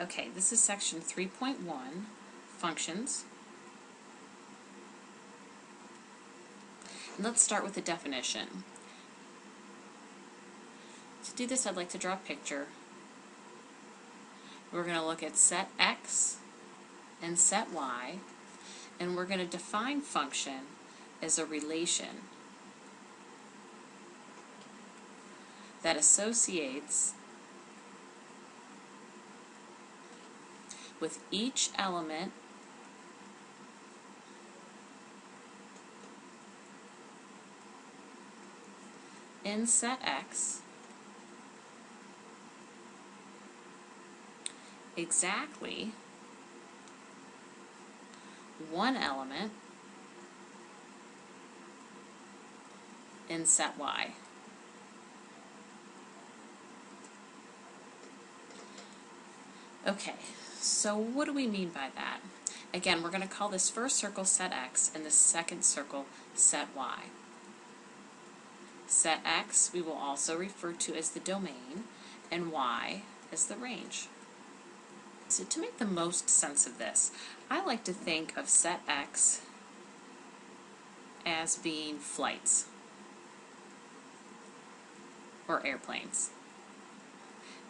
Okay, this is section 3.1, Functions. And let's start with the definition. To do this, I'd like to draw a picture. We're going to look at set x and set y, and we're going to define function as a relation that associates with each element in set x exactly one element in set y. Okay, so what do we mean by that? Again, we're going to call this first circle set x and the second circle set y. Set x we will also refer to as the domain and y as the range. So to make the most sense of this, I like to think of set x as being flights or airplanes.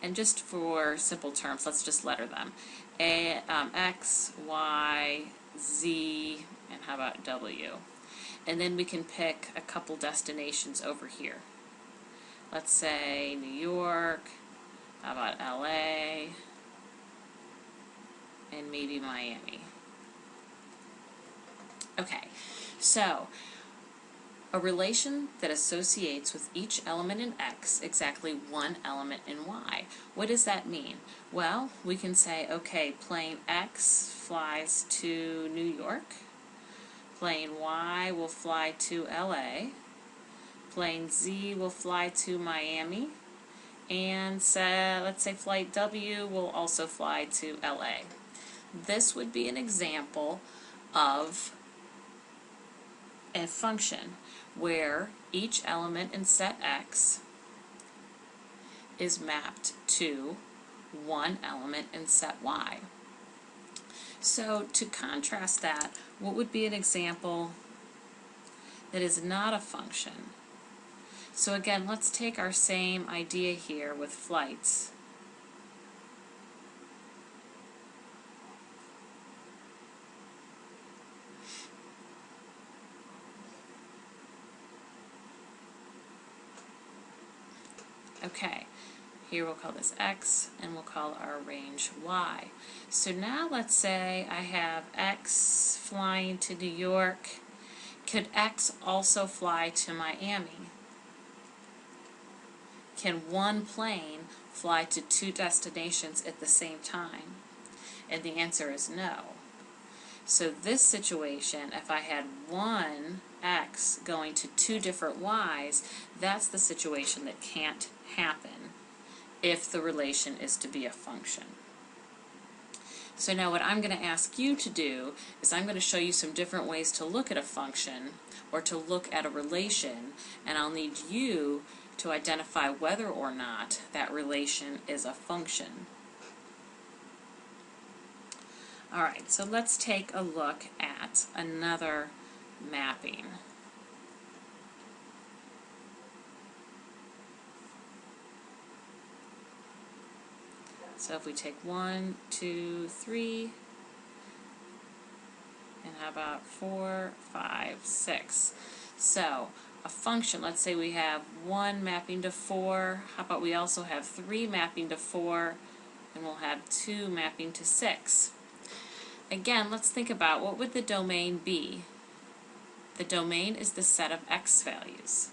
And just for simple terms, let's just letter them. X, Y, Z, and how about W? And then we can pick a couple destinations over here. Let's say New York, how about LA, and maybe Miami. Okay, so a relation that associates with each element in x exactly one element in y. What does that mean? Well, we can say, okay, plane X flies to New York, plane Y will fly to LA, plane Z will fly to Miami, and let's say flight W will also fly to LA. This would be an example of a function where each element in set x is mapped to one element in set y. So to contrast that, what would be an example that is not a function? So again, let's take our same idea here with flights. Okay, here we'll call this x, and we'll call our range y. So now let's say I have x flying to New York. Could x also fly to Miami? Can one plane fly to two destinations at the same time? And the answer is no. So this situation, if I had one x going to two different y's, that's the situation that can't happen if the relation is to be a function. So now what I'm going to ask you to do is I'm going to show you some different ways to look at a function or to look at a relation, and I'll need you to identify whether or not that relation is a function. Alright, so let's take a look at another mapping. So if we take 1, 2, 3, and how about 4, 5, 6. So a function, let's say we have 1 mapping to 4, how about we also have 3 mapping to 4, and we'll have 2 mapping to 6. Again, let's think about what would the domain be. The domain is the set of x values.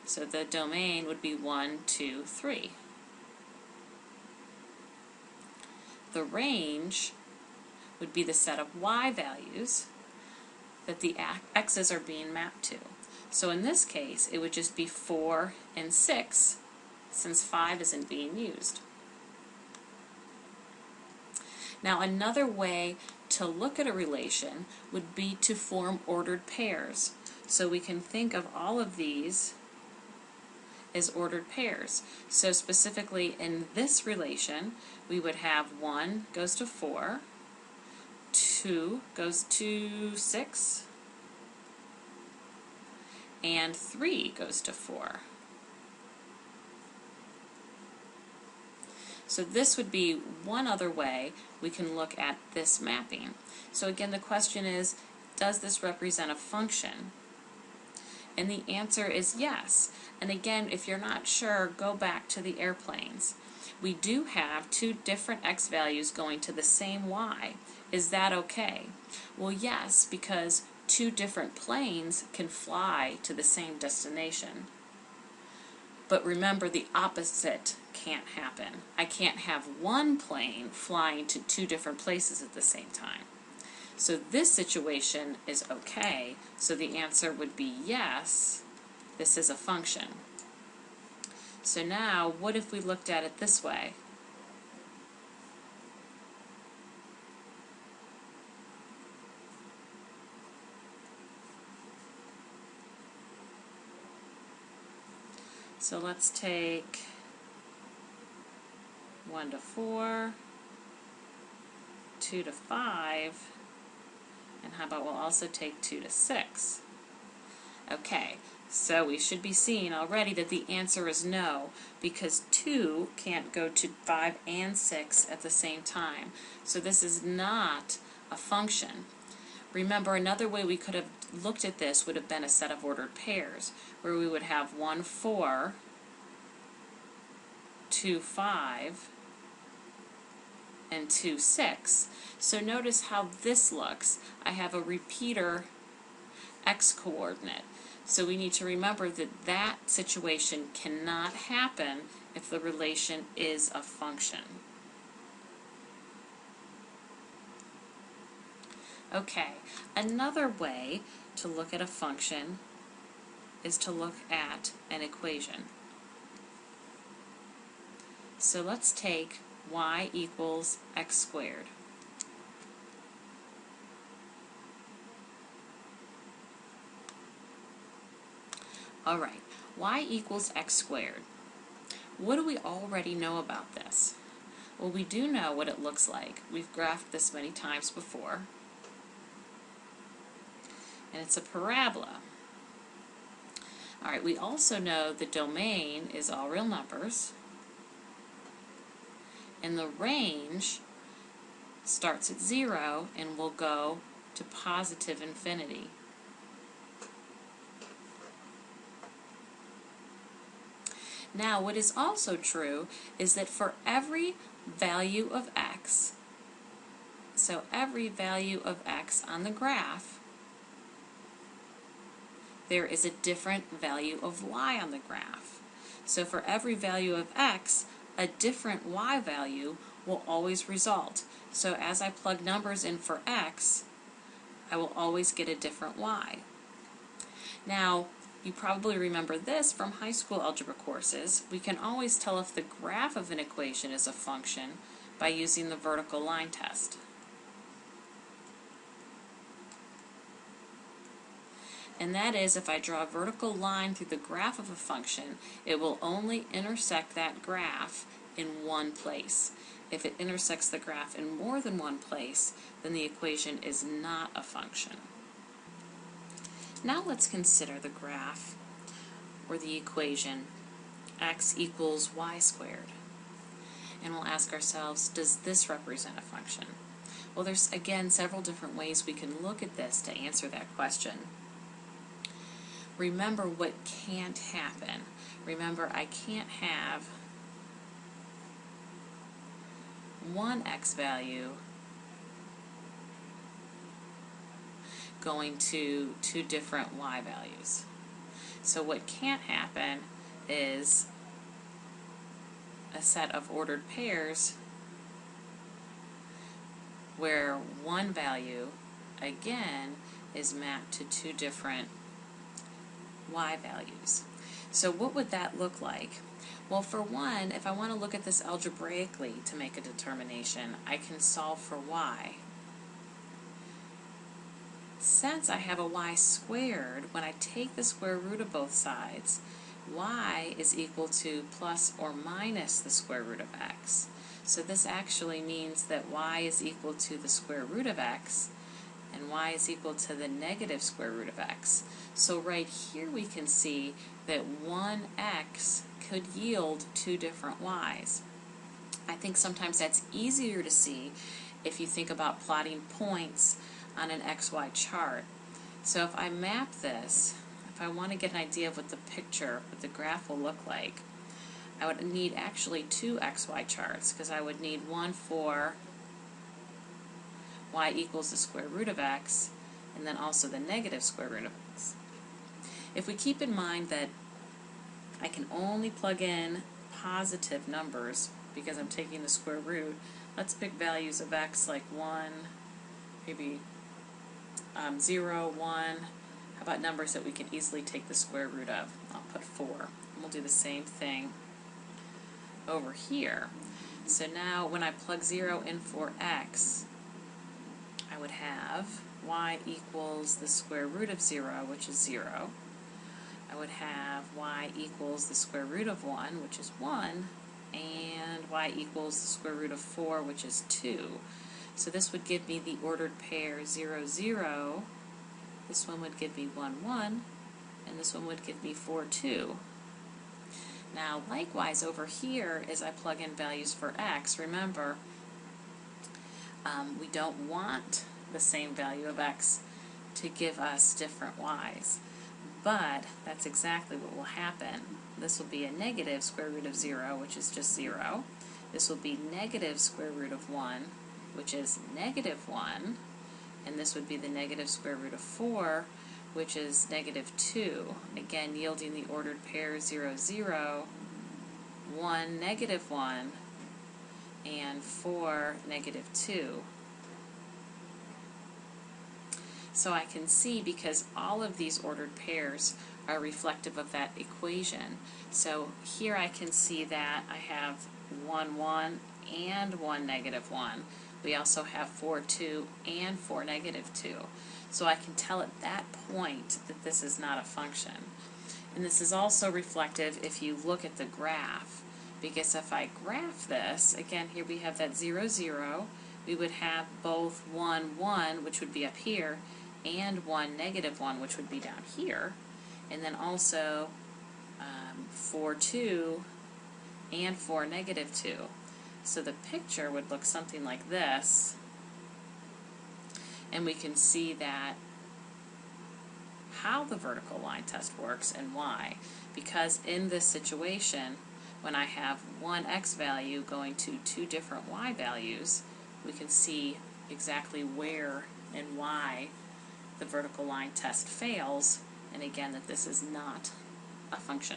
So the domain would be 1, 2, 3. The range would be the set of y values that the x's are being mapped to. So in this case, it would just be 4 and 6, since 5 isn't being used. Now another way to look at a relation would be to form ordered pairs. So we can think of all of these is ordered pairs. So specifically in this relation, we would have 1 goes to 4, 2 goes to 6, and 3 goes to 4. So this would be one other way we can look at this mapping. So again, the question is, does this represent a function? And the answer is yes. And again, if you're not sure, go back to the airplanes. We do have two different x values going to the same y. Is that okay? Well, yes, because two different planes can fly to the same destination. But remember, the opposite can't happen. I can't have one plane flying to two different places at the same time. So this situation is okay, so the answer would be yes, this is a function. So now, what if we looked at it this way? So let's take 1 to 4, 2 to 5, and how about we'll also take 2 to 6. Okay, so we should be seeing already that the answer is no, because 2 can't go to 5 and 6 at the same time. So this is not a function. Remember, another way we could have looked at this would have been a set of ordered pairs, where we would have 1, 4, 2, 5, and 2, 6. So notice how this looks. I have a repeater x-coordinate. So we need to remember that that situation cannot happen if the relation is a function. Okay, another way to look at a function is to look at an equation. So let's take y equals x squared. Alright, y equals x squared. What do we already know about this? Well, we do know what it looks like. We've graphed this many times before. And it's a parabola. Alright, we also know the domain is all real numbers. And the range starts at 0 and will go to positive infinity. Now, what is also true is that for every value of x, so every value of x on the graph, there is a different value of y on the graph. So for every value of x, a different y value will always result. So as I plug numbers in for x, I will always get a different y. Now, you probably remember this from high school algebra courses. We can always tell if the graph of an equation is a function by using the vertical line test. And that is, if I draw a vertical line through the graph of a function, it will only intersect that graph in one place. If it intersects the graph in more than one place, then the equation is not a function. Now let's consider the graph, or the equation, x equals y squared. And we'll ask ourselves, does this represent a function? Well, there's, again, several different ways we can look at this to answer that question. Remember what can't happen. Remember, I can't have one x value going to two different y values. So what can't happen is a set of ordered pairs where one value, again, is mapped to two different y values. So what would that look like? Well, for one, if I want to look at this algebraically to make a determination, I can solve for y. Since I have a y squared, when I take the square root of both sides, y is equal to plus or minus the square root of x. So this actually means that y is equal to the square root of x, and y is equal to the negative square root of x. So right here we can see that one x could yield two different y's. I think sometimes that's easier to see if you think about plotting points on an XY chart. So if I map this, if I want to get an idea of what the picture, what the graph will look like, I would need actually two XY charts, because I would need one for y equals the square root of x, and then also the negative square root of x. If we keep in mind that I can only plug in positive numbers because I'm taking the square root, let's pick values of x like 1, maybe 0, 1. How about numbers that we can easily take the square root of? I'll put 4. And we'll do the same thing over here. So now when I plug 0 in for x, I would have y equals the square root of 0, which is 0. I would have y equals the square root of 1, which is 1, and y equals the square root of 4, which is 2. So this would give me the ordered pair 0, 0. This one would give me 1, 1, and this one would give me 4, 2. Now, likewise over here, as I plug in values for x, remember, we don't want the same value of x to give us different y's. But that's exactly what will happen. This will be a negative square root of 0, which is just 0. This will be negative square root of 1, which is negative 1. And this would be the negative square root of 4, which is negative 2. Again, yielding the ordered pair 0, 0, 1, negative 1, and 4, negative 2. So I can see, because all of these ordered pairs are reflective of that equation. So here I can see that I have 1, 1 and 1, negative 1. We also have 4, 2 and 4, negative 2. So I can tell at that point that this is not a function. And this is also reflective if you look at the graph, because if I graph this, again here we have that 0, 0, we would have both 1, 1, which would be up here, and 1, negative 1, which would be down here, and then also 4, 2, and 4, negative 2. So the picture would look something like this, and we can see that how the vertical line test works and why. Because in this situation, when I have one x value going to two different y values, we can see exactly where and why the vertical line test fails, and again that this is not a function.